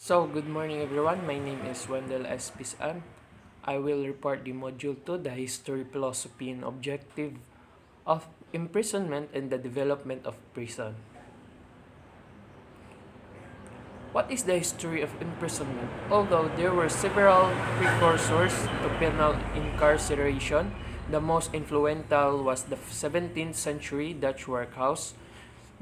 Good morning everyone. My name is Wendell S. Pis-an. I will report the Module 2, the History, Philosophy, and Objective of Imprisonment and the Development of Prison. What is the history of imprisonment? Although there were several precursors to penal incarceration, the most influential was the 17th century Dutch workhouse.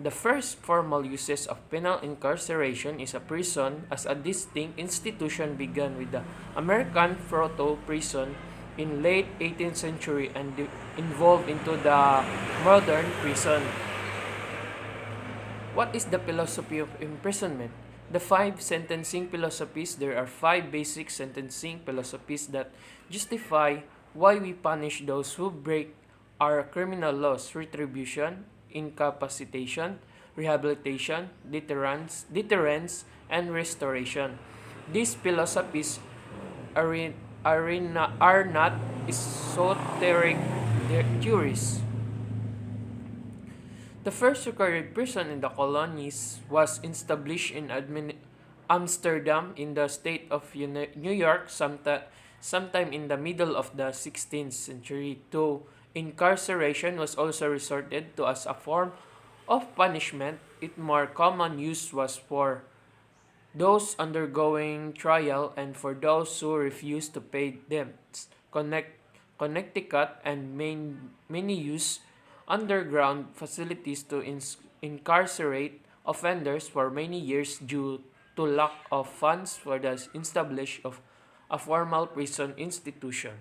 The first formal uses of penal incarceration is a prison as a distinct institution began with the American proto prison in late 18th century and evolved into the modern prison. What is the philosophy of imprisonment? The five sentencing philosophies. There are five basic sentencing philosophies that justify why we punish those who break our criminal laws: retribution, incapacitation, rehabilitation, deterrence, and restoration. These philosophies are, are not esoteric theories. The first recorded prison in the colonies was established in Amsterdam in the state of New York sometime in the middle of the 16th century. Though incarceration was also resorted to as a form of punishment, its more common use was for those undergoing trial and for those who refused to pay debts. Connecticut and many use underground facilities to incarcerate offenders for many years due to lack of funds for the establishment of a formal prison institution.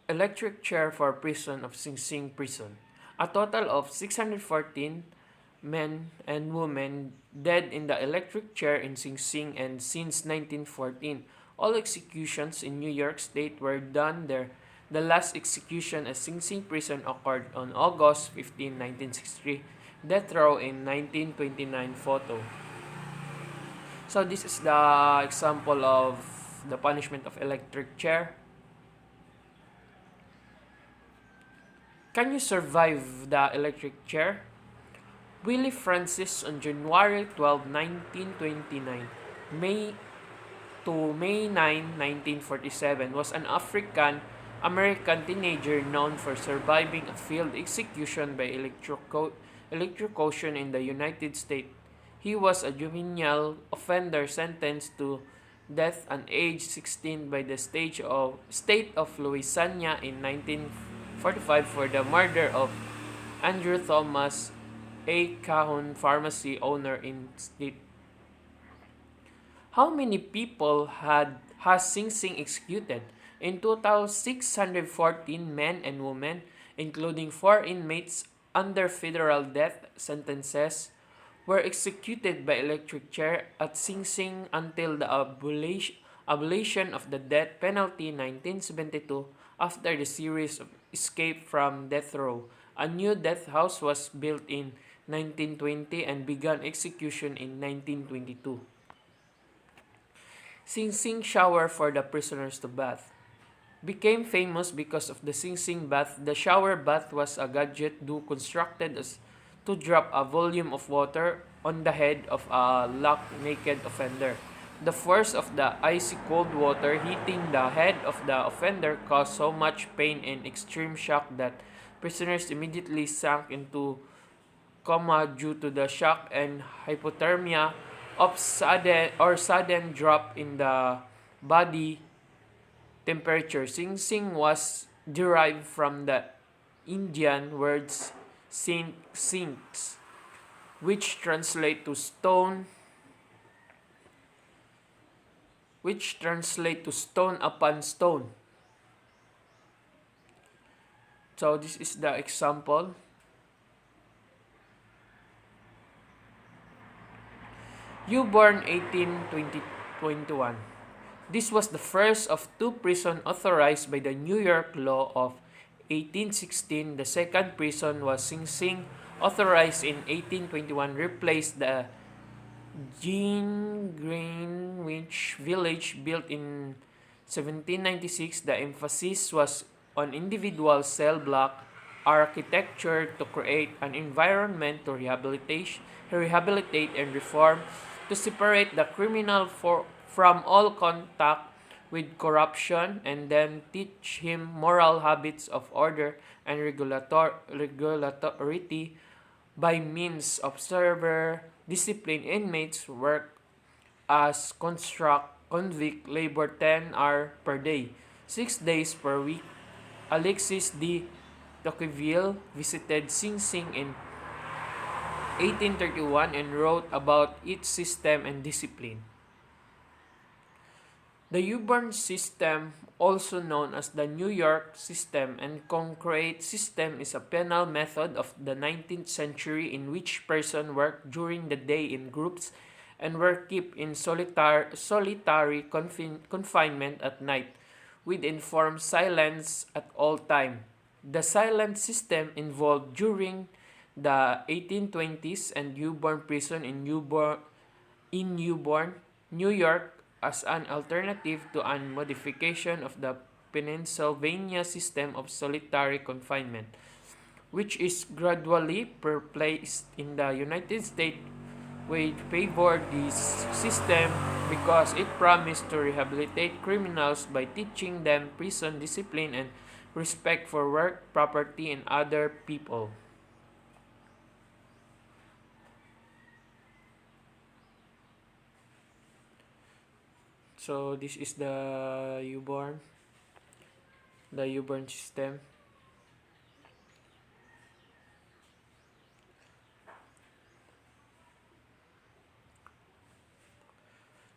Electric chair for prison of Sing Sing prison. A total of 614 men and women dead in the electric chair in Sing Sing, and since 1914, all executions in New York State were done there. The last execution at Sing Sing prison occurred on August 15, 1963. Death row in 1929 photo. So this is the example of the punishment of electric chair. Can you survive the electric chair? Willie Francis on January 12, 1929, May to May 9, 1947, was an African American teenager known for surviving a failed execution by electrocution in the United States. He was a juvenile offender sentenced to death at age 16 by the state of Louisiana in 1945 for the murder of Andrew Thomas, a Cajon pharmacy owner in state. How many people has Sing Sing executed? In total, 614 men and women, including 4 inmates under federal death sentences, were executed by electric chair at Sing Sing until the abolition of the death penalty in 1972. After the series of escape from death row, a new death house was built in 1920 and began execution in 1922. Sing Sing shower for the prisoners to bath. Became famous because of the Sing Sing bath. The shower bath was a gadget constructed as to drop a volume of water on the head of a naked offender. The force of the icy cold water hitting the head of the offender caused so much pain and extreme shock that prisoners immediately sank into coma due to the shock and hypothermia of sudden drop in the body temperature. Sing Sing was derived from the Indian words sinks, which translate to stone upon stone. So this is the example. You born 1821. This was the first of two prisons authorized by the New York law of 1816. The second prison was Sing Sing, authorized in 1821, replaced the Greenwich Village built in 1796. The emphasis was on individual cell block architecture to create an environment to rehabilitate and reform to separate the criminal from all contact with corruption and then teach him moral habits of order and regularity by means of server discipline. Inmates work as construct convict labor 10 hours per day, 6 days per week. Alexis de Tocqueville visited Sing Sing in 1831 and wrote about its system and discipline. The Uburn system, also known as the New York system and concrete system, is a penal method of the 19th century in which persons worked during the day in groups and were kept in solitary confinement at night, with informed silence at all time. The silent system involved during the 1820s and Newborn Prison in Newborn, New York, as an alternative to an modification of the Pennsylvania system of solitary confinement, which is gradually replaced in the United States. We favored this system because it promised to rehabilitate criminals by teaching them prison discipline and respect for work, property, and other people. So this is the Uborn system.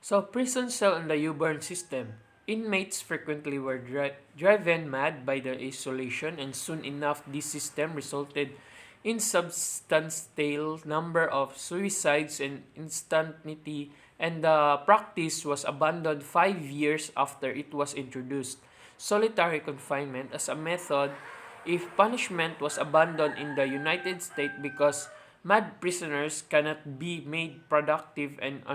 So prison cell in the Uborn system. Inmates frequently were driven mad by their isolation, and soon enough this system resulted in substantial number of suicides and insanity, and the practice was abandoned 5 years after it was introduced. Solitary confinement as a method, if punishment was abandoned in the United States because mad prisoners cannot be made productive and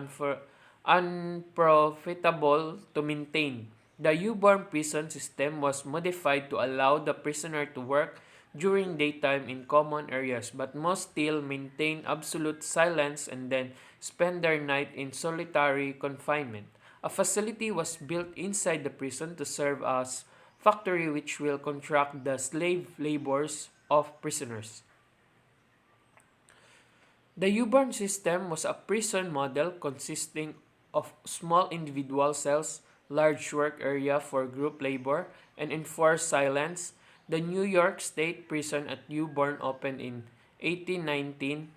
unprofitable to maintain. The Uborn prison system was modified to allow the prisoner to work during daytime in common areas but must still maintain absolute silence and then spend their night in solitary confinement. A facility was built inside the prison to serve as factory which will contract the slave labors of prisoners. The Uborn system was a prison model consisting of small individual cells, large work area for group labor, and enforced silence. The New York State Prison at Uborn opened in 1819.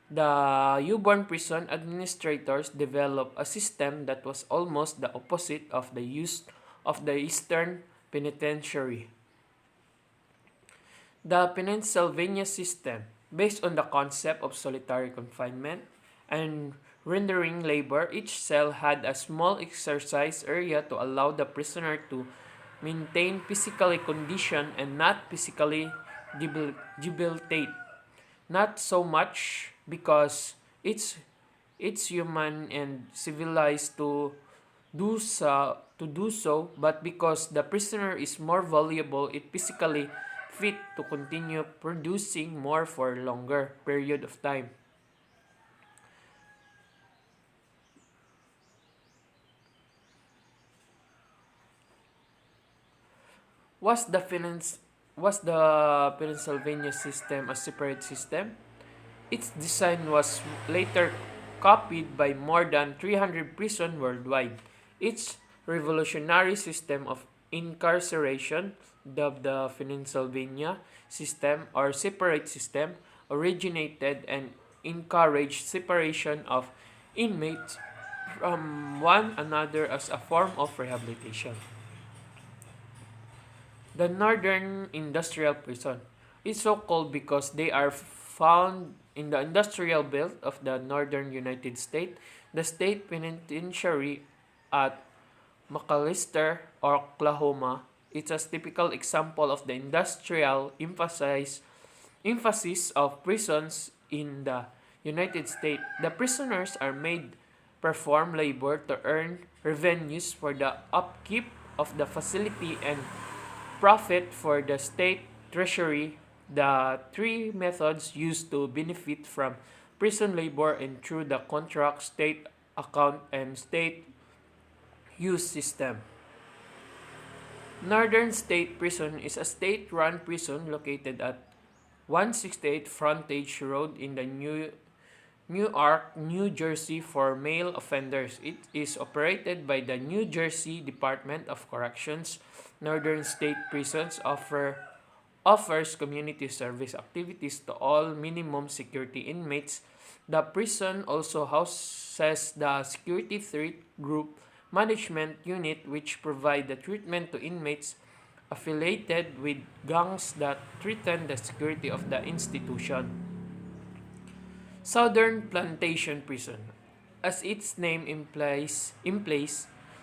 The Uborn prison administrators developed a system that was almost the opposite of the use of the Eastern Penitentiary. The Pennsylvania system, based on the concept of solitary confinement and rendering labor, each cell had a small exercise area to allow the prisoner to maintain physically condition and not physically debilitate. Not so much because it's human and civilized to do so, but because the prisoner is more valuable, it physically fit to continue producing more for a longer period of time. Was the finance was the Pennsylvania system a separate system? Its design was later copied by more than 300 prisons worldwide. Its revolutionary system of incarceration, dubbed the Pennsylvania system or separate system, originated and encouraged separation of inmates from one another as a form of rehabilitation. The Northern Industrial Prison is so called because they are found in the industrial belt of the northern United States. The state penitentiary at McAllister, Oklahoma, is a typical example of the industrial emphasis of prisons in the United States. The prisoners are made perform labor to earn revenues for the upkeep of the facility and profit for the state treasury. The three methods used to benefit from prison labor and through the contract, state account, and state use system. Northern State Prison is a state-run prison located at 168 Frontage Road in the Newark, New Jersey for male offenders. It is operated by the New Jersey Department of Corrections. Northern State Prisons offers community service activities to all minimum security inmates. The prison also houses the Security Threat Group Management Unit, which provide the treatment to inmates affiliated with gangs that threaten the security of the institution. Southern Plantation Prison. As its name implies,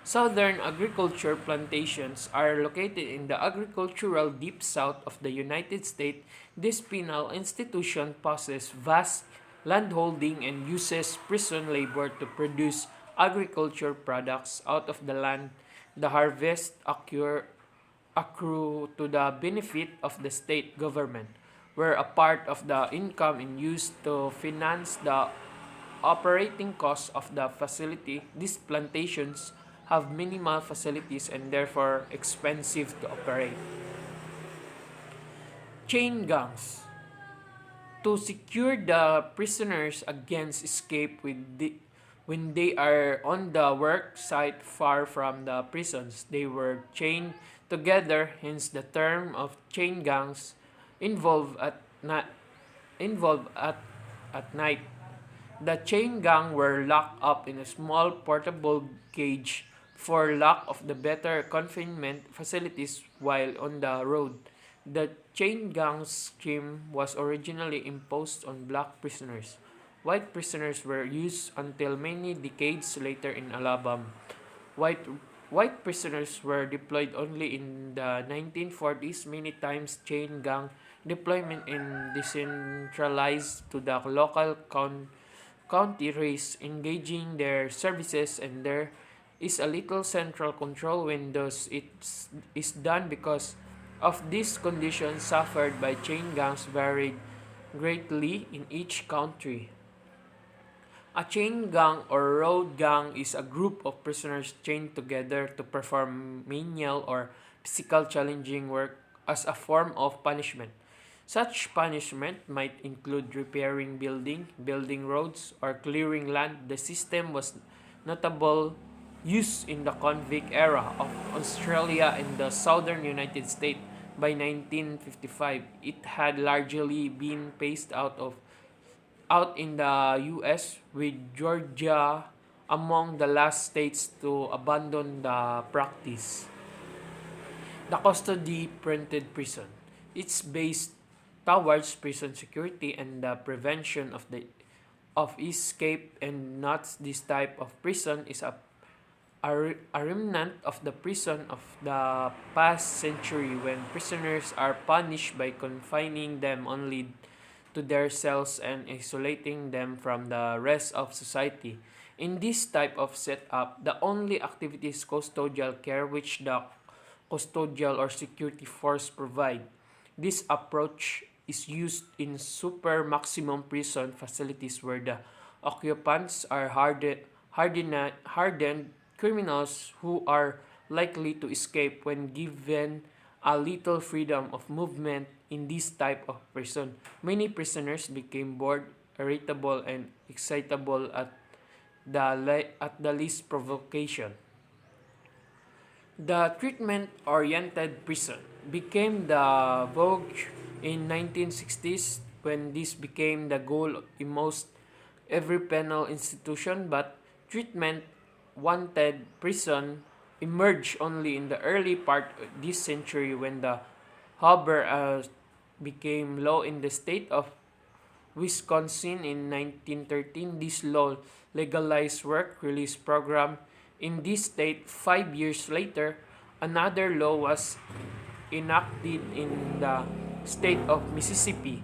southern agriculture plantations are located in the agricultural deep south of the United States. This penal institution possesses vast landholding and uses prison labor to produce agriculture products out of the land. The harvest accrue to the benefit of the state government, where a part of the income is used to finance the operating costs of the facility. These plantations have minimal facilities and therefore expensive to operate. Chain gangs. To secure the prisoners against escape when they are on the work site far from the prisons, they were chained together, hence the term of chain gangs involved at, na- involved at night. The chain gang were locked up in a small portable cage for lack of the better confinement facilities while on the road. The chain gang scheme was originally imposed on black prisoners. White prisoners were used until many decades later in Alabama. White White prisoners were deployed only in the 1940s. Many times chain gang deployment in decentralized to the local county race, engaging their services, and there is a little central control when thus it is done. Because of these conditions suffered by chain gangs varied greatly in each country. A chain gang or road gang is a group of prisoners chained together to perform menial or physical challenging work as a form of punishment. Such punishment might include repairing building roads, or clearing land. The system was notable use in the convict era of Australia and the southern United States. By 1955, it had largely been phased out in the US, with Georgia among the last states to abandon the practice. The custody printed prison. It's based towards prison security and the prevention of escape, and not this type of prison is a remnant of the prison of the past century, when prisoners are punished by confining them only to their cells and isolating them from the rest of society. In this type of setup, the only activity is custodial care, which the custodial or security force provide. This approach is used in super maximum prison facilities where the occupants are hardened criminals who are likely to escape when given a little freedom of movement. In this type of prison, many prisoners became bored, irritable, and excitable at the least provocation. The treatment-oriented prison became the vogue in 1960s, when this became the goal in most every penal institution, but treatment-wanted prison emerged only in the early part of this century, when the Harbor became law in the state of Wisconsin in 1913. This law legalized work release program in this state. 5 years later, another law was enacted in the state of Mississippi.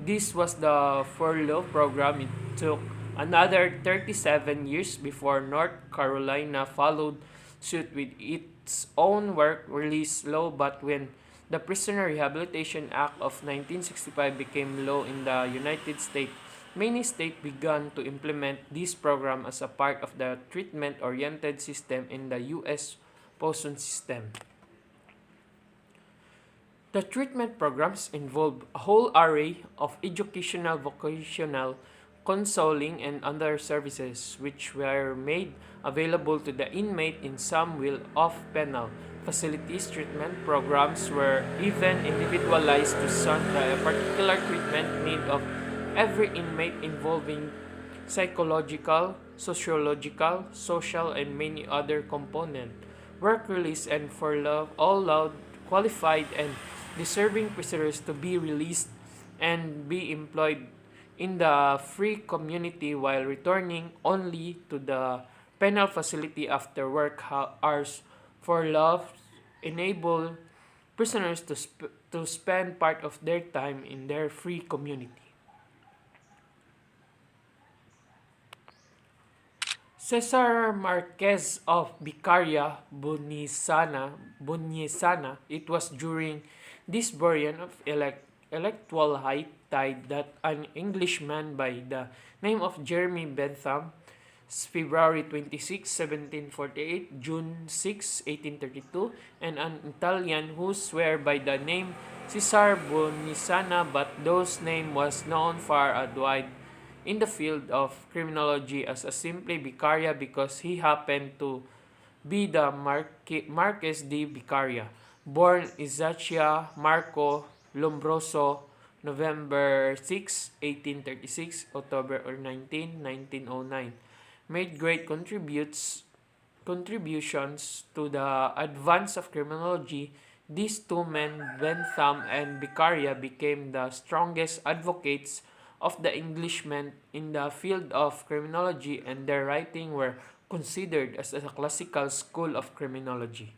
This was the furlough program. It took another 37 years before North Carolina followed suit with its own work release law, but when the Prisoner Rehabilitation Act of 1965 became law in the United States, Many states began to implement this program as a part of the treatment-oriented system in the U.S. Pis-an system. The treatment programs involve a whole array of educational, vocational, counseling, and other services which were made available to the inmate in some will off penal facilities. Treatment programs were even individualized to suit the particular treatment need of every inmate, involving psychological, sociological, social, and many other components. Work release and for love all allowed qualified and deserving prisoners to be released and be employed in the free community while returning only to the penal facility after work hours. For love enable prisoners to spend part of their time in their free community. Cesar Marquez of Vicaria Bunisana, it was during this period of electoral high tide that an Englishman by the name of Jeremy Bentham, February 26, 1748, June 6, 1832, and an Italian who swear by the name Cesar Bunisana, but those name was known far and wide in the field of criminology as a simply Vicaria because he happened to be the Marquez de Vicaria, born Izaccia Marco Lombroso, November 6, 1836, October 19, 1909, made great contributions to the advance of criminology. These two men, Bentham and Vicaria, became the strongest advocates of the Englishmen in the field of criminology, and their writing were considered as a classical school of criminology.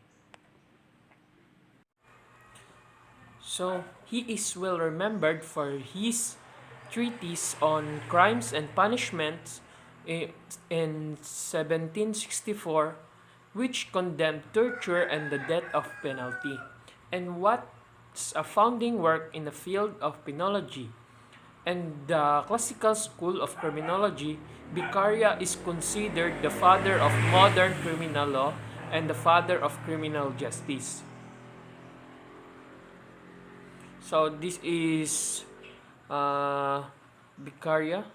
So, he is well remembered for his treatise on crimes and punishments in 1764, which condemned torture and the death of penalty, and what's a founding work in the field of penology and the classical school of criminology. Beccaria is considered the father of modern criminal law and the father of criminal justice. So this is Beccaria.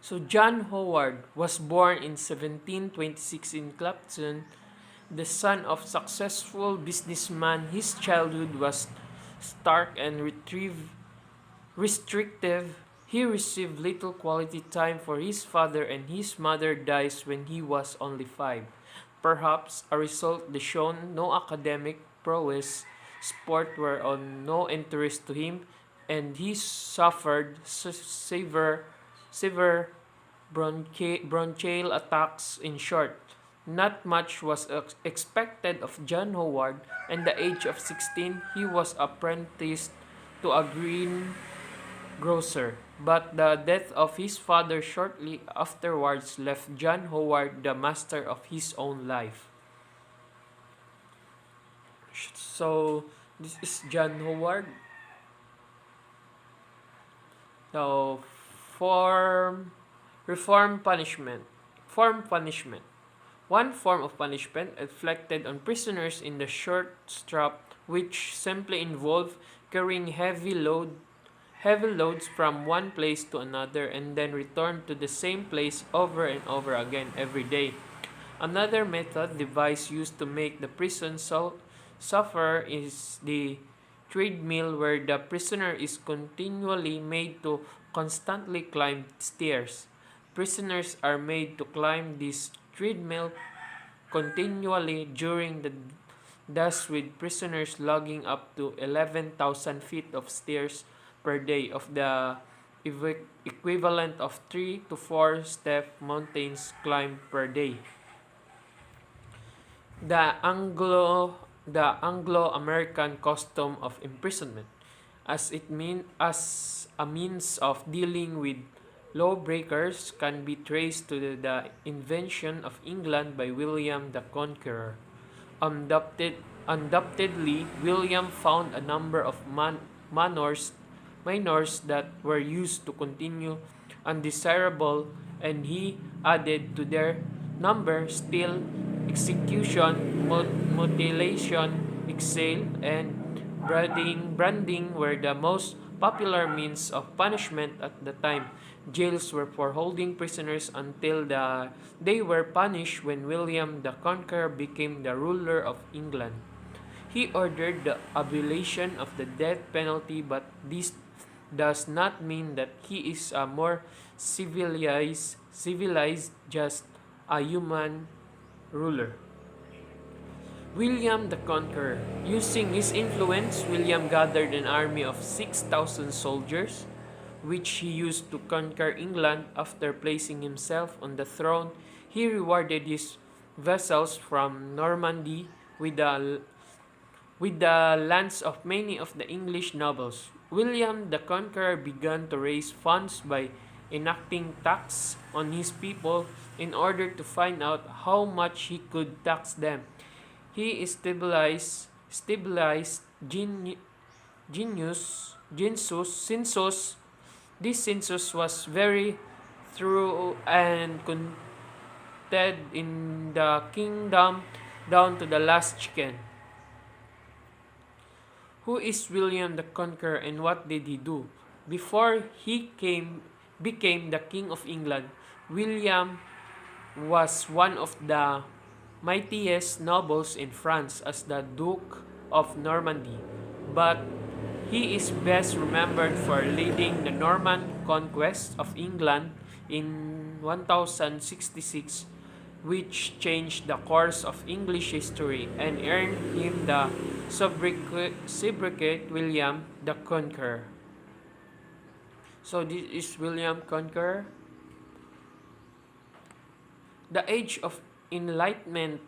So John Howard was born in 1726 in Clapton, the son of successful businessman. His childhood was stark and restrictive. He received little quality time for his father, and his mother dies when he was only 5. Perhaps a result they shown no academic prowess, sport were on no interest to him, and he suffered severe bronchial attacks. In short, not much was expected of John Howard. At the age of 16, he was apprenticed to a greengrocer, but the death of his father shortly afterwards left John Howard the master of his own life. So, this is John Howard. Now, form reform punishment. Form punishment. One form of punishment inflicted on prisoners in the short strap, which simply involved carrying heavy loads from one place to another and then return to the same place over and over again every day. Another method device used to make the prison suffer is the treadmill, where the prisoner is continually made to constantly climb stairs. Prisoners are made to climb this treadmill continually during the thus with prisoners logging up to 11,000 feet of stairs per day, of the equivalent of 3 to 4 step mountains climbed per day. The Anglo-American custom of imprisonment, as a means of dealing with lawbreakers, can be traced to the invention of England by William the Conqueror. Undoubtedly, William found a number of manors minors that were used to continue undesirable, and he added to their number still execution, mutilation, exile, and branding were the most popular means of punishment at the time. Jails were for holding prisoners until they were punished when William the Conqueror became the ruler of England. He ordered the abolition of the death penalty, but this does not mean that he is a more civilized, just a human ruler. William the Conqueror. Using his influence, William gathered an army of 6,000 soldiers, which he used to conquer England. After placing himself on the throne, he rewarded his vassals from Normandy with the lands of many of the English nobles. William the Conqueror began to raise funds by enacting tax on his people in order to find out how much he could tax them. He stabilized census. This census was very thorough and counted in the kingdom down to the last chicken. Who is William the Conqueror and what did he do? Before he became the King of England, William was one of the mightiest nobles in France as the Duke of Normandy, but he is best remembered for leading the Norman conquest of England in 1066, which changed the course of English history and earned him the sobriquet William the Conqueror. So this is William Conqueror. The Age of Enlightenment.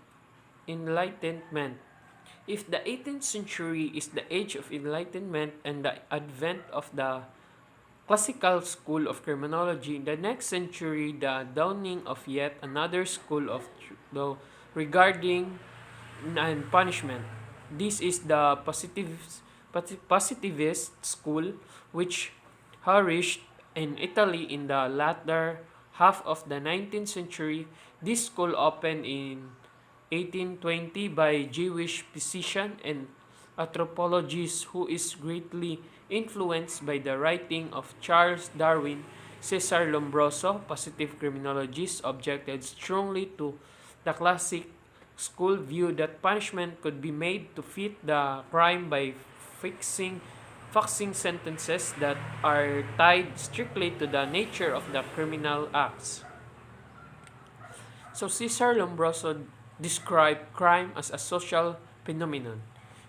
If the 18th century is the age of enlightenment and the advent of the classical school of criminology, the next century the dawning of yet another school of regarding and punishment. This is the positivist school, which flourished in Italy in the latter half of the 19th century. This school opened in 1820 by Jewish physician and anthropologist who is greatly influenced by the writing of Charles Darwin. Cesar Lombroso, positive criminologist, objected strongly to the classic school view that punishment could be made to fit the crime by fixing sentences that are tied strictly to the nature of the criminal acts. So Cesar Lombroso described crime as a social phenomenon.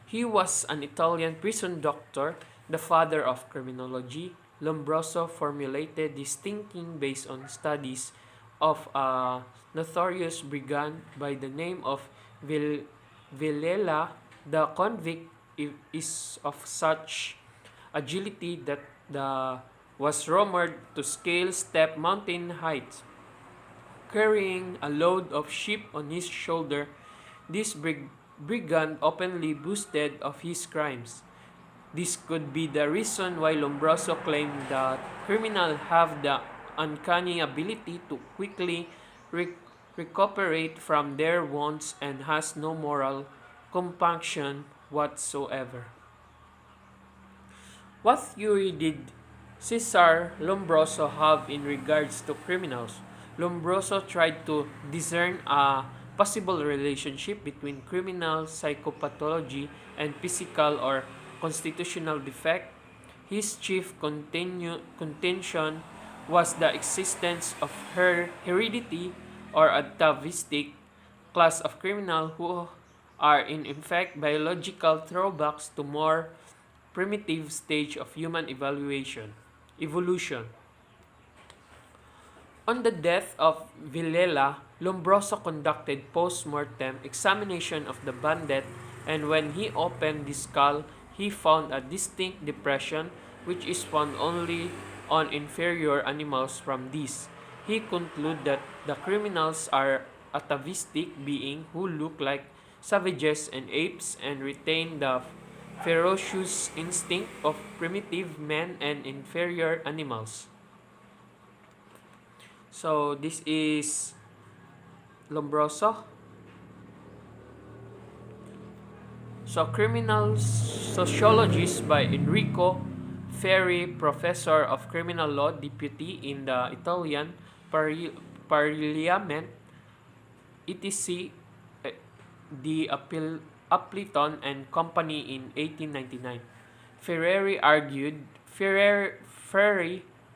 He was an Italian prison doctor, the father of criminology. Lombroso formulated this thinking based on studies of a notorious brigand by the name of Villela. The convict is of such agility that was rumored to scale step mountain heights. Carrying a load of sheep on his shoulder, this brigand openly boasted of his crimes. This could be the reason why Lombroso claimed that criminals have the uncanny ability to quickly recuperate from their wounds and has no moral compunction whatsoever. What theory did Cesar Lombroso have in regards to criminals? Lombroso tried to discern a possible relationship between criminal psychopathology and physical or constitutional defect. His chief contention was the existence of heredity or atavistic class of criminals who are in effect biological throwbacks to more primitive stage of human evolution. On the death of Villela, Lombroso conducted post-mortem examination of the bandit, and when he opened the skull, he found a distinct depression which is found only on inferior animals. From this, he concluded that the criminals are atavistic beings who look like savages and apes and retain the ferocious instinct of primitive men and inferior animals. So this is Lombroso. So criminal sociologist by Enrico Ferri, professor of criminal law, deputy in the Italian Parliament, etc. The Appleton and Company in 1899. Ferrari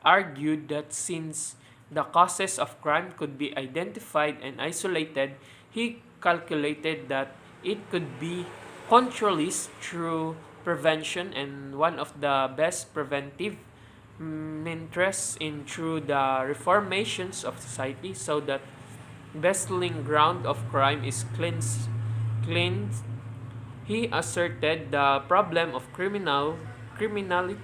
argued that since the causes of crime could be identified and isolated, he calculated that it could be controlled through prevention, and one of the best preventive measures in through the reformations of society, so that bustling ground of crime is cleansed. He asserted the problem of criminality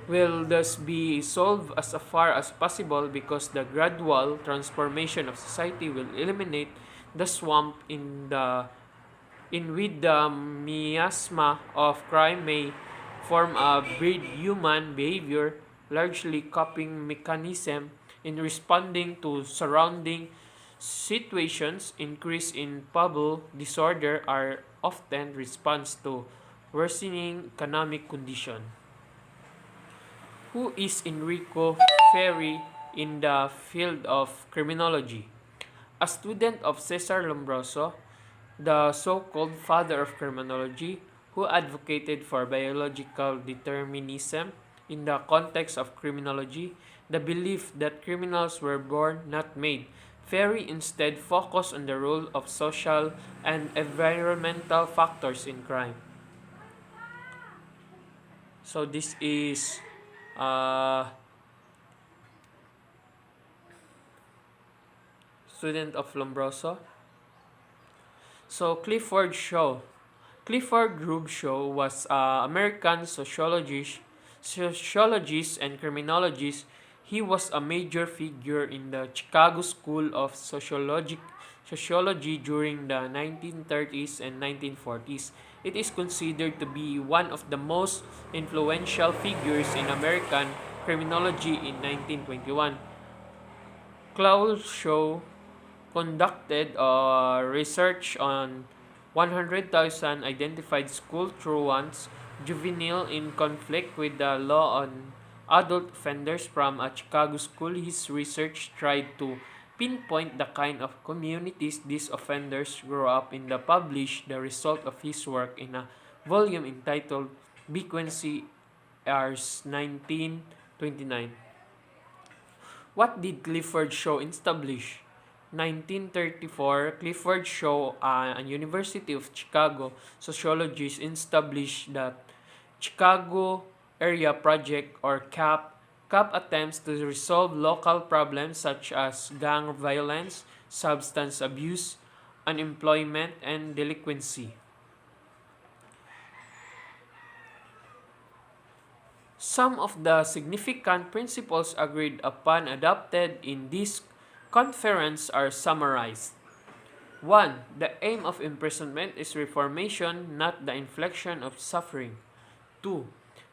will thus be solved as far as possible because the gradual transformation of society will eliminate the swamp in which the miasma of crime may form a breed human behavior, largely coping mechanism in responding to surrounding situations. Increase in public disorder are often response to worsening economic condition. Who is Enrico Ferri in the field of criminology? A student of Cesar Lombroso, the so-called father of criminology, who advocated for biological determinism in the context of criminology, the belief that criminals were born, not made. Ferri instead focused on the role of social and environmental factors in crime. So this is student of Lombroso. So Clifford Grove Shaw was an American sociologist and criminologist. He was a major figure in the Chicago School of Sociology during the 1930s and 1940s. It is considered to be one of the most influential figures in American criminology in 1921. Claude Shaw conducted research on 100,000 identified school truants, juvenile in conflict with the law on adult offenders from a Chicago school. His research tried to pinpoint the kind of communities these offenders grew up in. The published the result of his work in a volume entitled Bequency Ars 1929. What did Clifford Shaw establish? 1934, Clifford Shaw, a University of Chicago sociologist, established the Chicago Area Project, or CAP. CAP attempts to resolve local problems such as gang violence, substance abuse, unemployment, and delinquency. Some of the significant principles agreed upon adopted in this conference are summarized. 1. The aim of imprisonment is reformation, not the infliction of suffering. 2.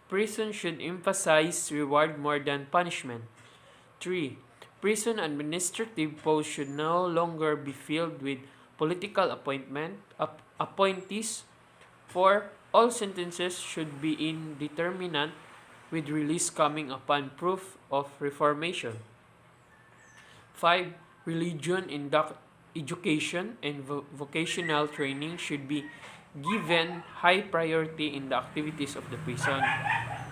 Prison should emphasize reward more than punishment. 3. Prison administrative posts should no longer be filled with political appointees. 4. All sentences should be indeterminate, with release coming upon proof of reformation. 5. Religion education and vocational training should be given high priority in the activities of the prison.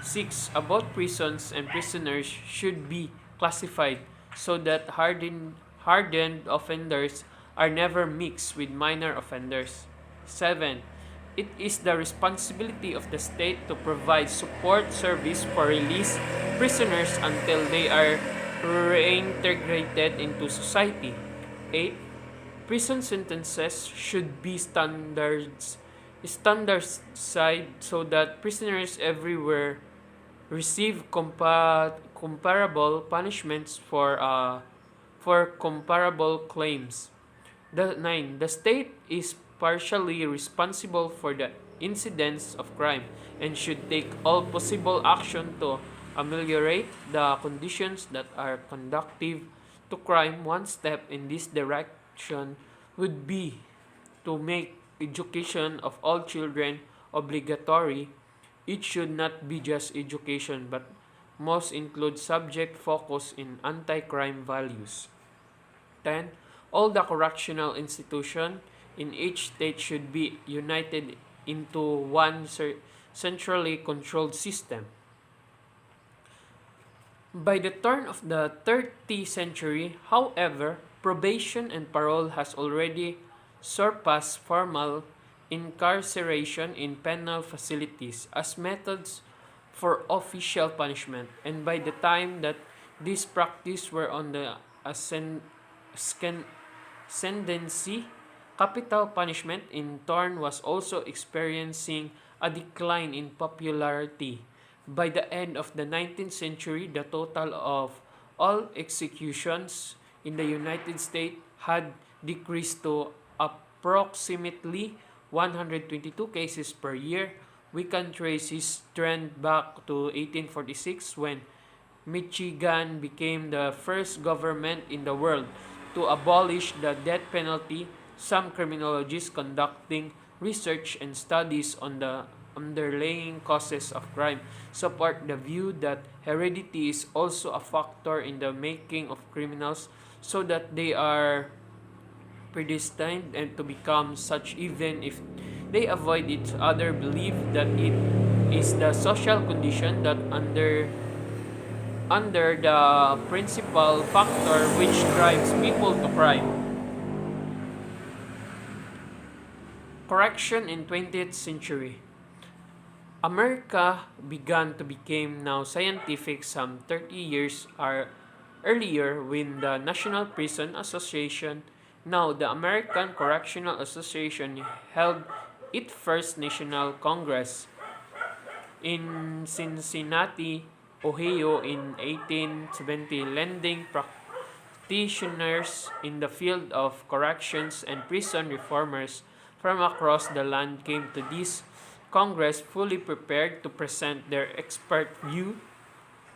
6. About prisons and prisoners should be classified so that hardened offenders are never mixed with minor offenders. 7. It is the responsibility of the state to provide support service for released prisoners until they are reintegrated into society. 8. Prison sentences should be standardized so that prisoners everywhere receive comparable punishments for comparable claims. 9. The state is partially responsible for the incidence of crime and should take all possible action to ameliorate the conditions that are conducive to crime. One step in this direction would be to make education of all children obligatory. It should not be just education but must include subject focus in anti-crime values. 10. All the correctional institutions in each state should be united into one centrally controlled system. By the turn of the 30th century, however, probation and parole has already surpassed formal incarceration in penal facilities as methods for official punishment, and by the time that these practices were on the ascendancy, capital punishment in turn was also experiencing a decline in popularity. By the end of the 19th century, the total of all executions in the United States had decreased to approximately 122 cases per year. We can trace this trend back to 1846 when Michigan became the first government in the world to abolish the death penalty. Some criminologists conducting research and studies on the underlying causes of crime support the view that heredity is also a factor in the making of criminals, so that they are predestined and to become such even if they avoid it. Other believe that it is the social condition that under the principal factor which drives people to crime. Correction in 20th century. America began to become now scientific some 30 years earlier when the National Prison Association, now the American Correctional Association, held its first National Congress in Cincinnati, Ohio in 1870, lending practitioners in the field of corrections and prison reformers from across the land came to this Congress fully prepared to present their expert view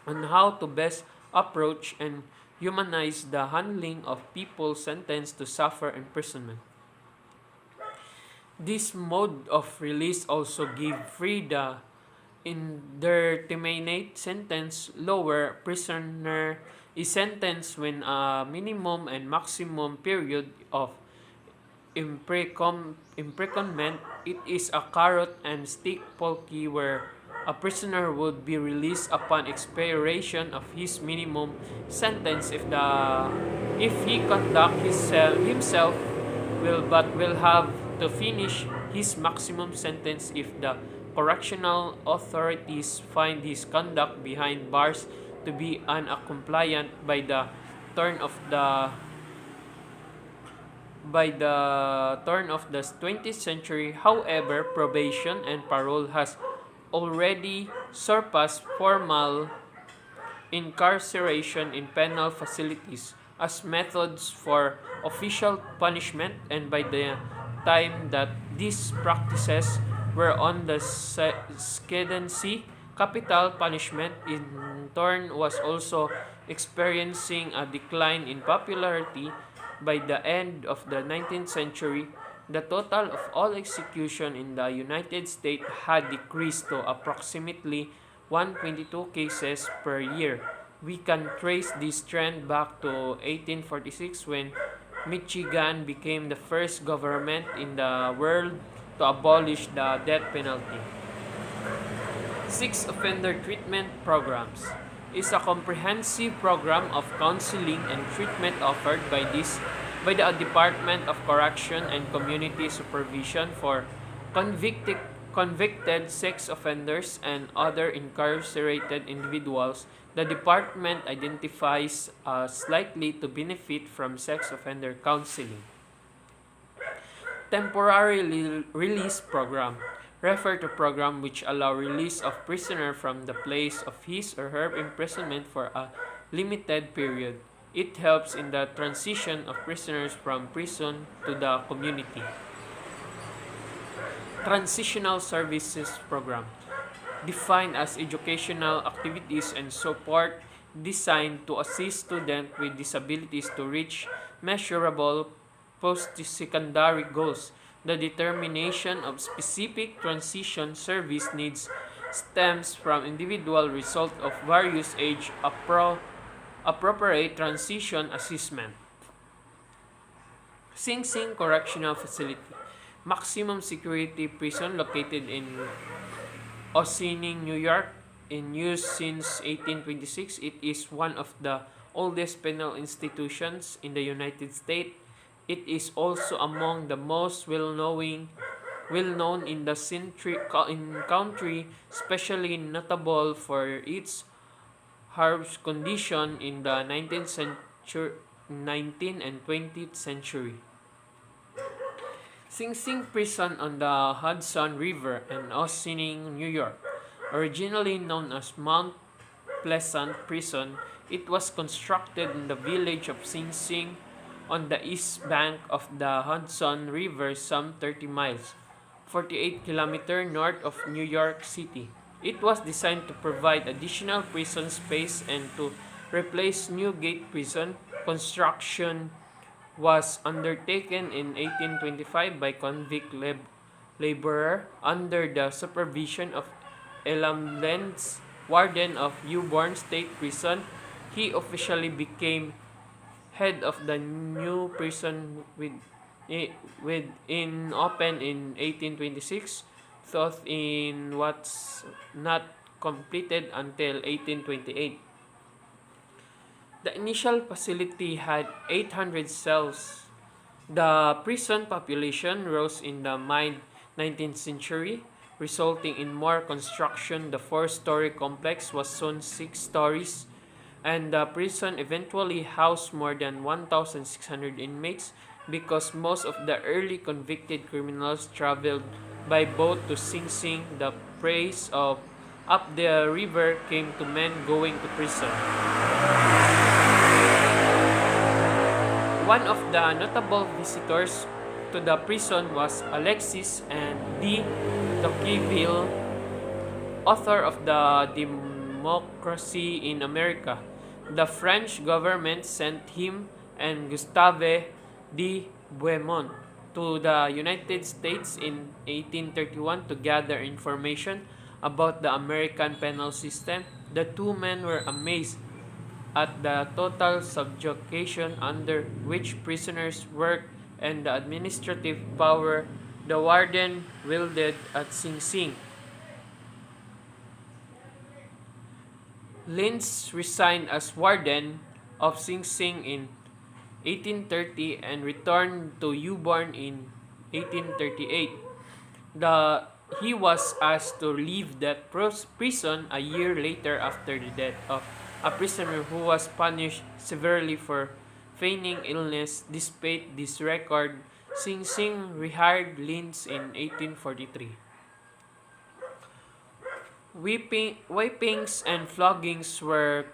on how to best approach and humanize the handling of people sentenced to suffer imprisonment. This mode of release also gave free the indeterminate sentence. Lower prisoner is sentenced when a minimum and maximum period of imprisonment. It is a carrot and stick policy where a prisoner would be released upon expiration of his minimum sentence if he conduct himself will have to finish his maximum sentence if the correctional authorities find his conduct behind bars to be uncompliant. Turn of the by the turn of the 20th century, however, probation and parole has already surpassed formal incarceration in penal facilities as methods for official punishment, and by the time that these practices were on the ascendancy, capital punishment in turn was also experiencing a decline in popularity. By the end of the 19th century, the total of all execution in the United States had decreased to approximately 122 cases per year. We can trace this trend back to 1846 when Michigan became the first government in the world to abolish the death penalty. 6. Offender treatment programs is a comprehensive program of counseling and treatment offered by the Department of Correction and Community Supervision for convicted sex offenders and other incarcerated individuals. The department identifies as likely to benefit from sex offender counseling. Temporary release program refer to program which allow release of prisoner from the place of his or her imprisonment for a limited period. It helps in the transition of prisoners from prison to the community. Transitional Services Program, defined as educational activities and support designed to assist students with disabilities to reach measurable post-secondary goals. The determination of specific transition service needs stems from individual results of various appropriate transition assessment. Sing Sing Correctional Facility, maximum security prison located in Ossining, New York, in use since 1826. It is one of the oldest penal institutions in the United States. It is also among the most well known in the country, especially notable for its harsh condition in the 19th and 20th century. Sing Sing Prison on the Hudson River in Ossining, New York. Originally known as Mount Pleasant Prison, it was constructed in the village of Sing Sing on the east bank of the Hudson River, some 30 miles, 48 kilometers north of New York City. It was designed to provide additional prison space and to replace Newgate Prison. Construction was undertaken in 1825 by convict laborer under the supervision of Elam Lenz, warden of Newborn State Prison. He officially became head of the new prison in open in 1826, thought in what's not completed until 1828. The initial facility had 800 cells. The prison population rose in the mid-19th century, resulting in more construction. The four-story complex was soon 6 stories, and the prison eventually housed more than 1,600 inmates because most of the early convicted criminals traveled by boat to Sing Sing. The praise of up the river came to men going to prison. One of the notable visitors to the prison was Alexis and de Tocqueville, author of The Democracy in America. The French government sent him and Gustave de Beaumont to the United States in 1831 to gather information about the American penal system. The two men were amazed at the total subjugation under which prisoners worked and the administrative power the warden wielded at Sing Sing. Linz resigned as warden of Sing Sing in 1830 and returned to Newborn in 1838. He was asked to leave that prison a year later after the death of a prisoner who was punished severely for feigning illness. Despite this record, Sing Sing rehired Linz in 1843. Whippings and floggings were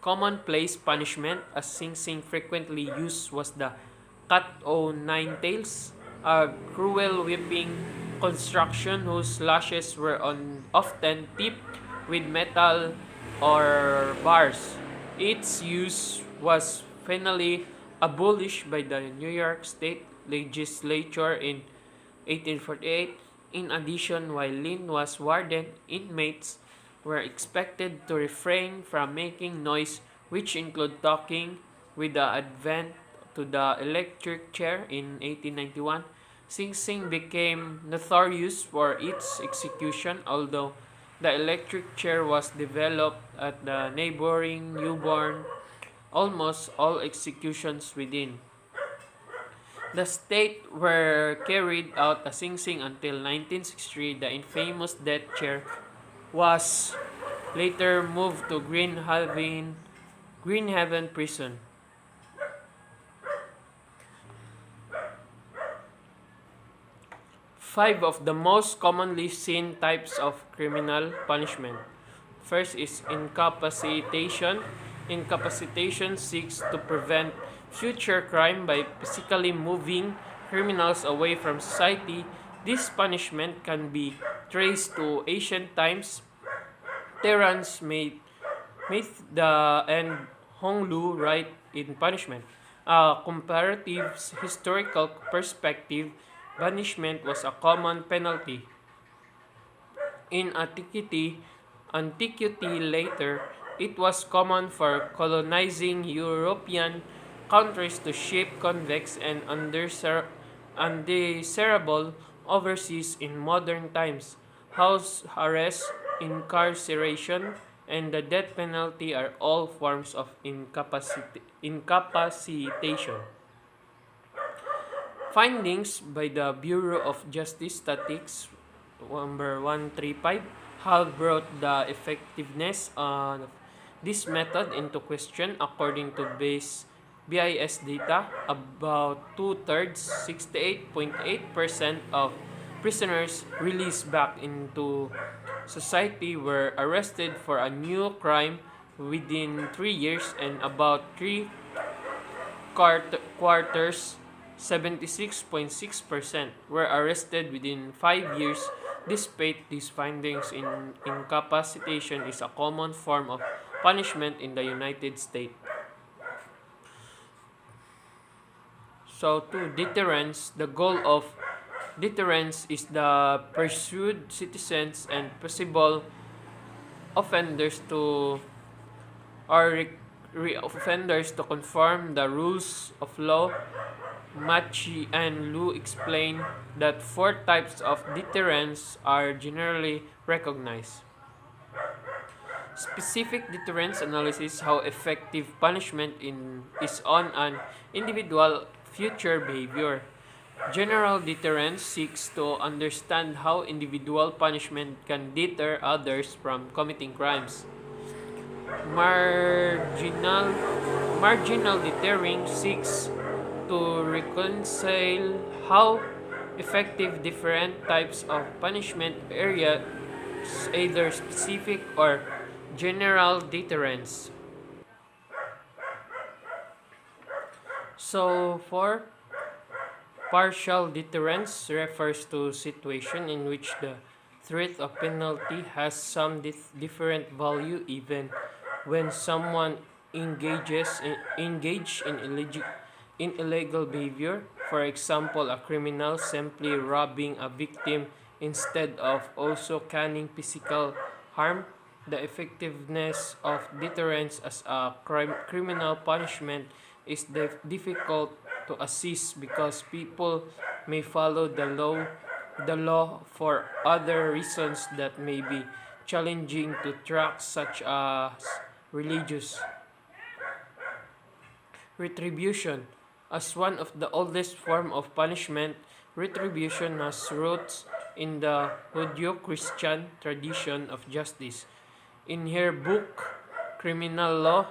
commonplace punishment. As Sing Sing frequently used was the cat-o'-nine-tails, a cruel whipping construction whose lashes were often tipped with metal or bars. Its use was finally abolished by the New York State Legislature in 1848. In addition, while Lynn was warden, inmates were expected to refrain from making noise, which include talking. With the advent to the electric chair in 1891, Sing Sing became notorious for its execution, although the electric chair was developed at the neighboring Newborn. Almost all executions within the state were carried out at Sing Sing until 1963. The infamous death chair was later moved to Greenhaven Prison. Five of the most commonly seen types of criminal punishment. First is incapacitation. Incapacitation seeks to prevent future crime by physically moving criminals away from society. This punishment can be traced to ancient times. Tyrants made the and Honglu right in punishment. A comparative historical perspective, banishment was a common penalty. In antiquity later, it was common for colonizing European countries to ship convicts and undesirable overseas in modern times. House arrest, incarceration, and the death penalty are all forms of incapacitation. Findings by the Bureau of Justice Statistics number 135 have brought the effectiveness of this method into question. According to BIS data, about two-thirds, 68.8% of prisoners released back into society were arrested for a new crime within 3 years, and about three quarters, 76.6%, were arrested within 5 years. Despite these findings, incapacitation is a common form of punishment in the United States. So, to deterrence, the goal of deterrence is the pursued citizens and possible offenders to offenders to conform the rules of law. Machi and Lu explain that four types of deterrence are generally recognized. Specific deterrence analysis how effective punishment is on an individual future behavior. General deterrence seeks to understand how individual punishment can deter others from committing crimes. Marginal Marginal deterring seeks to reconcile how effective different types of punishment areas, either specific or general deterrence. So, for partial deterrence refers to situation in which the threat of penalty has some different value even when someone engage in illegal behavior. For example, a criminal simply robbing a victim instead of also causing physical harm. The effectiveness of deterrence as a criminal punishment is difficult to assess because people may follow the law for other reasons that may be challenging to track, such as religious retribution. As one of the oldest forms of punishment, retribution has roots in the Judeo-Christian tradition of justice. In her book Criminal Law,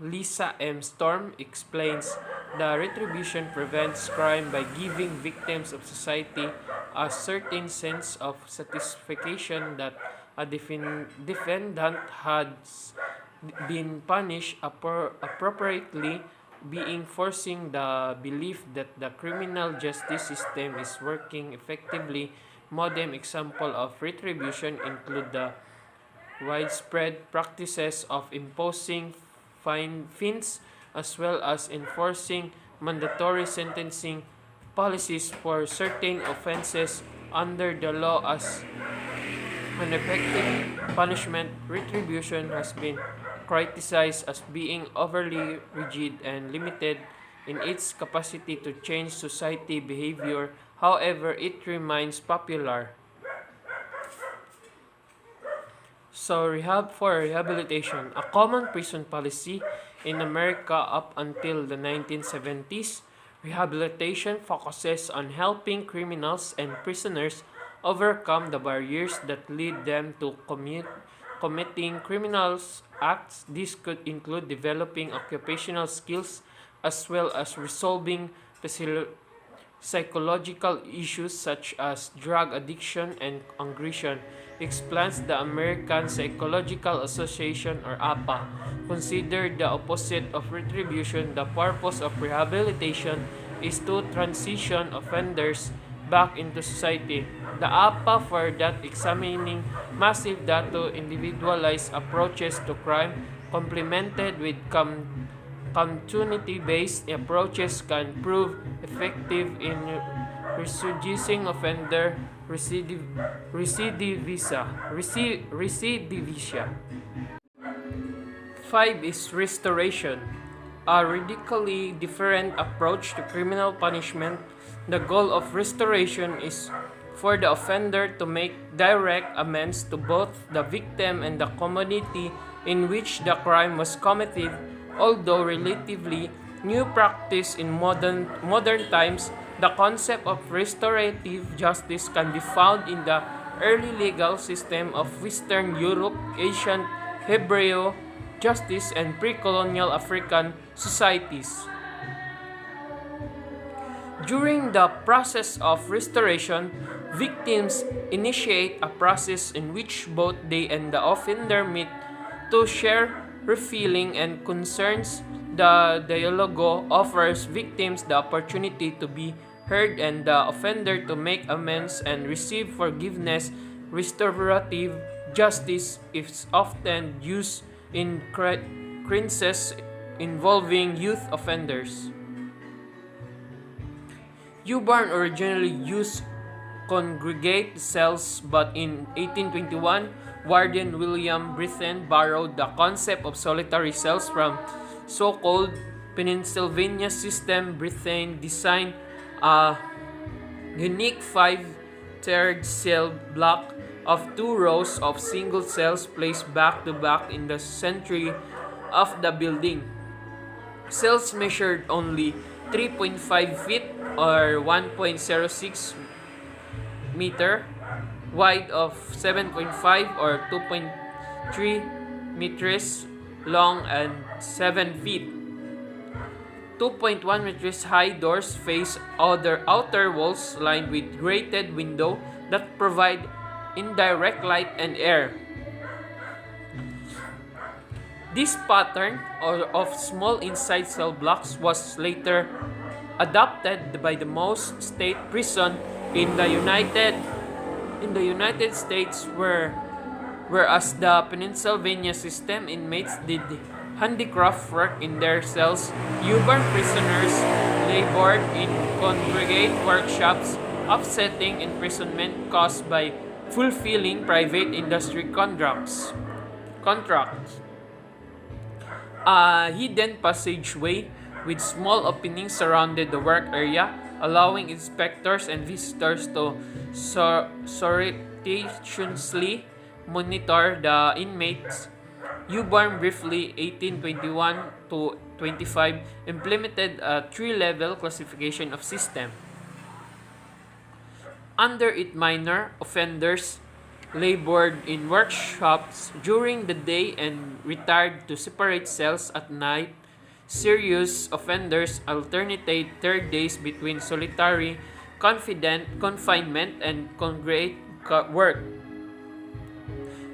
Lisa M. Storm explains the retribution prevents crime by giving victims of society a certain sense of satisfaction that a defendant has been punished appropriately, being forcing the belief that the criminal justice system is working effectively. Modern examples of retribution include the widespread practices of imposing fines as well as enforcing mandatory sentencing policies for certain offenses under the law as an effective punishment. Retribution has been criticized as being overly rigid and limited in its capacity to change society behavior. However, it remains popular. So, rehabilitation, a common prison policy in America up until the 1970s. Rehabilitation focuses on helping criminals and prisoners overcome the barriers that lead them to committing criminal acts. This could include developing occupational skills as well as resolving psychological issues such as drug addiction and aggression. Explains the American Psychological Association, or APA, consider the opposite of retribution. The purpose of rehabilitation is to transition offenders back into society. The APA for that examining massive data individualized approaches to crime complemented with community-based approaches can prove effective in reducing offender recidivism. 5 is restoration, a radically different approach to criminal punishment. The goal of restoration is for the offender to make direct amends to both the victim and the community in which the crime was committed. Although relatively new practice in modern times, the concept of restorative justice can be found in the early legal system of Western Europe, ancient Hebreo justice, and pre-colonial African societies. During the process of restoration, victims initiate a process in which both they and the offender meet to share feelings and concerns. The dialogue offers victims the opportunity to be heard and the offender to make amends and receive forgiveness. Restorative justice is often used in crimes involving youth offenders. U-Barn originally used congregate cells, but in 1821, Warden William Pis-an borrowed the concept of solitary cells from so-called Pennsylvania system. Pis-an designed a unique 5-tiered cell block of 2 rows of single cells placed back to back in the center of the building. Cells measured only 3.5 feet or 1.06 meter, wide of 7.5 or 2.3 meters long, and 7 feet. 2.1 meters high doors face other outer walls lined with grated window that provide indirect light and air. This pattern of small inside cell blocks was later adopted by the most state prison in the United States, whereas the Pennsylvania system inmates did handicraft work in their cells. U-Barn prisoners labored in congregate workshops, offsetting imprisonment caused by fulfilling private industry contracts. A hidden passageway with small openings surrounded the work area, allowing inspectors and visitors to surreptitiously monitor the inmates. U-Barn briefly 1821 to 25 implemented a 3-level classification of system. Under it, minor offenders labored in workshops during the day and retired to separate cells at night. Serious offenders alternated their days between solitary confinement and congregate work.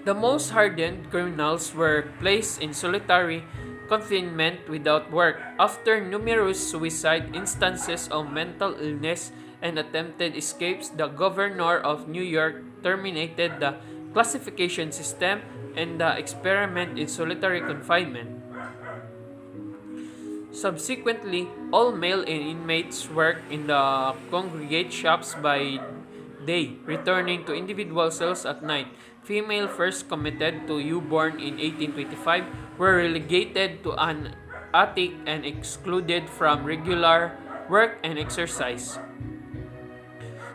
The most hardened criminals were placed in solitary confinement without work. After numerous suicide instances of mental illness and attempted escapes, the governor of New York terminated the classification system and the experiment in solitary confinement. Subsequently, all male inmates worked in the congregate shops by day, returning to individual cells at night. Female first committed to U-Barn in 1825 were relegated to an attic and excluded from regular work and exercise.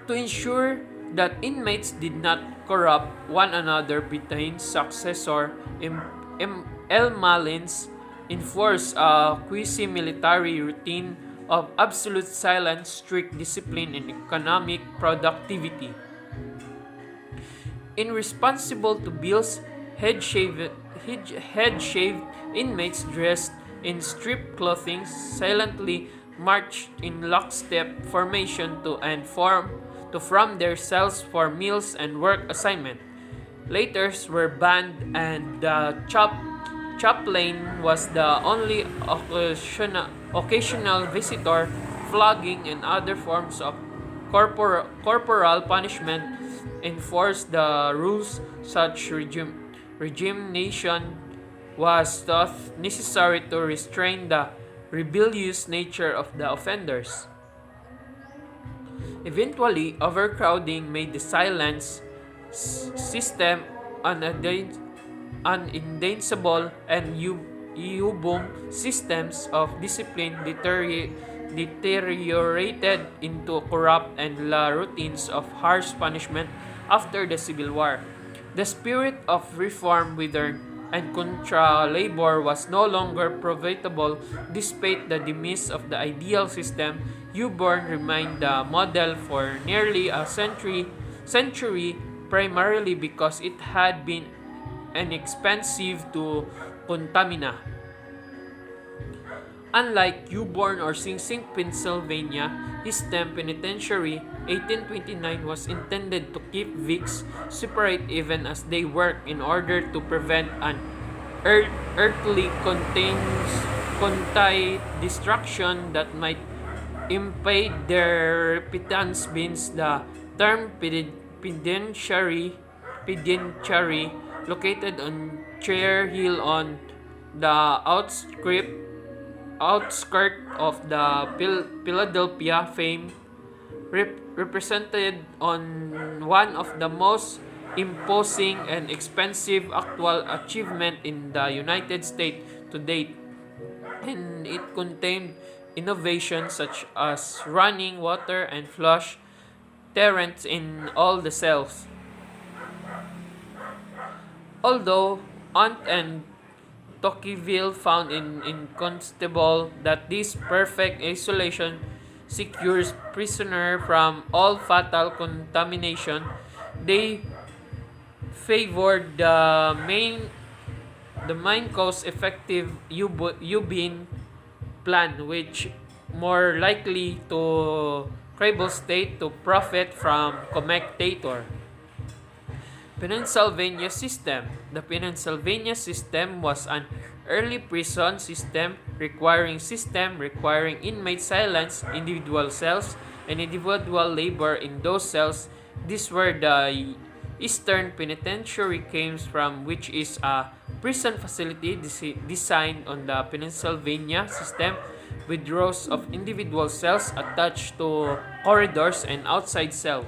To ensure that inmates did not corrupt one another, Britain's successor, L. Malins, enforced a quasi-military routine of absolute silence, strict discipline, and economic productivity. In responsible to bills, head-shaved inmates dressed in stripped clothing silently marched in lockstep formation from their cells for meals and work assignment. Laters were banned, and the chaplain was the only occasional visitor flogging, and other forms of corporal punishment enforced the rules. Such regime was thought necessary to restrain the rebellious nature of the offenders. Eventually, overcrowding made the silence system unindefensible, and U-boom systems of discipline deteriorated into corrupt and routines of harsh punishment after the Civil War. The spirit of reform withered, and contra-labor was no longer profitable. Despite the demise of the ideal system, U-born remained the model for nearly a century, primarily because it had been inexpensive to contamina. Unlike U-born or Sing Sing, Pennsylvania, System Penitentiary 1829 was intended to keep Vicks separate even as they work in order to prevent an earthly contained destruction that might impede their repentance. Means the term penitentiary, located on Chair Hill on the outskirt of the Philadelphia fame, represented on one of the most imposing and expensive actual achievement in the United States to date, and it contained innovations such as running water and flush torrents in all the cells. Although Aunt and Tocqueville found incontestable that this perfect isolation secures prisoner from all fatal contamination, they favored the main cost-effective U-bean plan, which more likely to credible state to profit from commutator. Pennsylvania system. The Pennsylvania system was an early prison system requiring inmate silence, individual cells, and individual labor in those cells. These were the Eastern Penitentiary comes from, which is a prison facility designed on the Pennsylvania system with rows of individual cells attached to corridors and outside cells.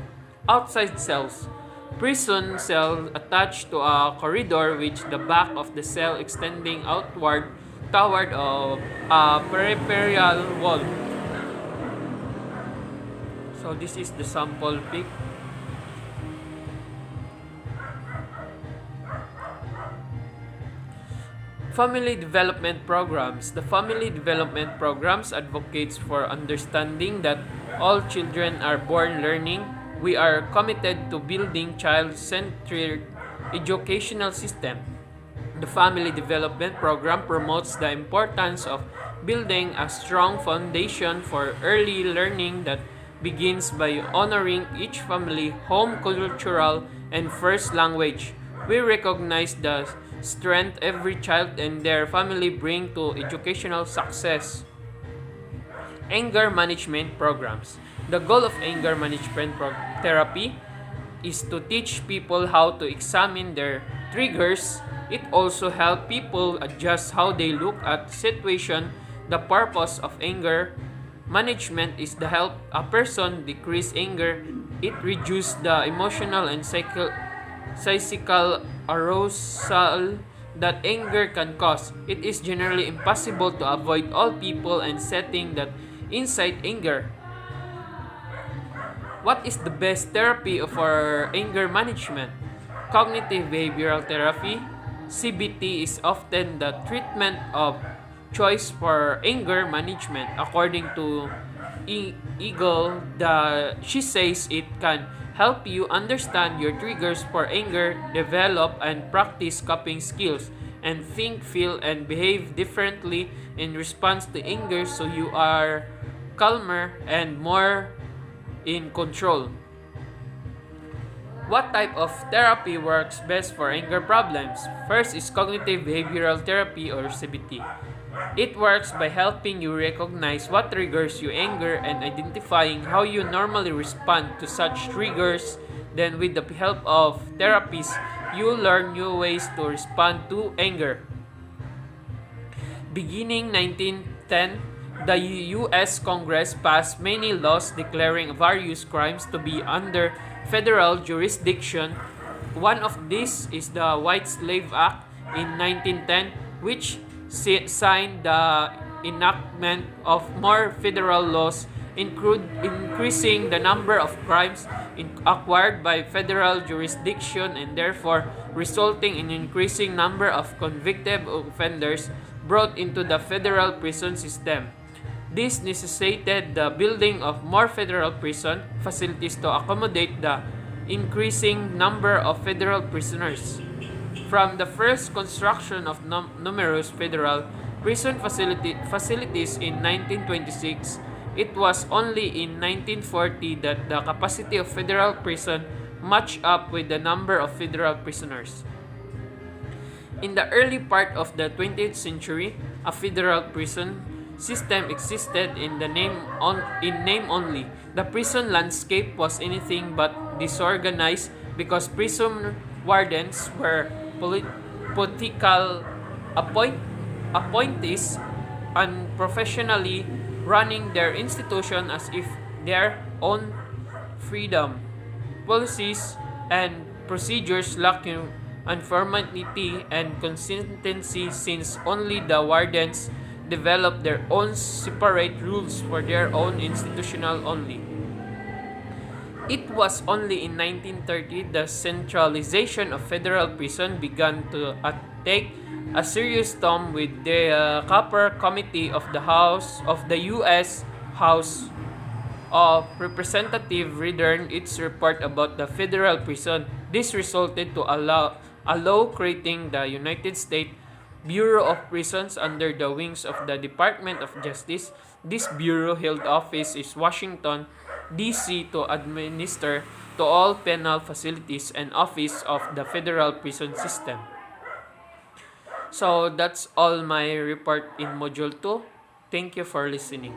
Prison cell attached to a corridor with the back of the cell extending outward toward a peripheral wall. So this is the sample pic. Family development programs. The family development programs advocates for understanding that all children are born learning. We are committed to building child-centered educational system. The family development program promotes the importance of building a strong foundation for early learning that begins by honoring each family, home cultural, and first language. We recognize the strength every child and their family bring to educational success. Anger management programs. The goal of anger management therapy is to teach people how to examine their triggers. It also helps people adjust how they look at situation. The purpose of anger management is to help a person decrease anger. It reduces the emotional and physical arousal that anger can cause. It is generally impossible to avoid all people and settings that incite anger. What is the best therapy for anger management? Cognitive behavioral therapy, CBT, is often the treatment of choice for anger management. According to Eagle, she says it can help you understand your triggers for anger, develop and practice coping skills, and think, feel, and behave differently in response to anger so you are calmer and more in control. What type of therapy works best for anger problems? First is cognitive behavioral therapy or CBT. It works by helping you recognize what triggers your anger and identifying how you normally respond to such triggers. Then, with the help of therapists, you learn new ways to respond to anger. Beginning 1910, the U.S. Congress passed many laws declaring various crimes to be under federal jurisdiction. One of these is the White Slave Act in 1910, which signed the enactment of more federal laws, increasing the number of crimes acquired by federal jurisdiction and therefore resulting in increasing number of convicted offenders brought into the federal prison system. This necessitated the building of more federal prison facilities to accommodate the increasing number of federal prisoners. From the first construction of numerous federal prison facilities in 1926, it was only in 1940 that the capacity of federal prison matched up with the number of federal prisoners. In the early part of the 20th century, a federal prison system existed in name only. The prison landscape was anything but disorganized because prison wardens were political appointees unprofessionally running their institution as if their own freedom. Policies and procedures lacking uniformity and consistency since only the wardens developed their own separate rules for their own institutional only. It was only in 1930 the centralization of federal prison began to take a serious toll with the Copper Committee of the U.S. House of Representatives returned its report about the federal prison. This resulted to allow creating the United States Bureau of Prisons under the wings of the Department of Justice. This bureau held office in Washington, D.C. to administer to all penal facilities and office of the federal prison system. So that's all my report in Module 2. Thank you for listening.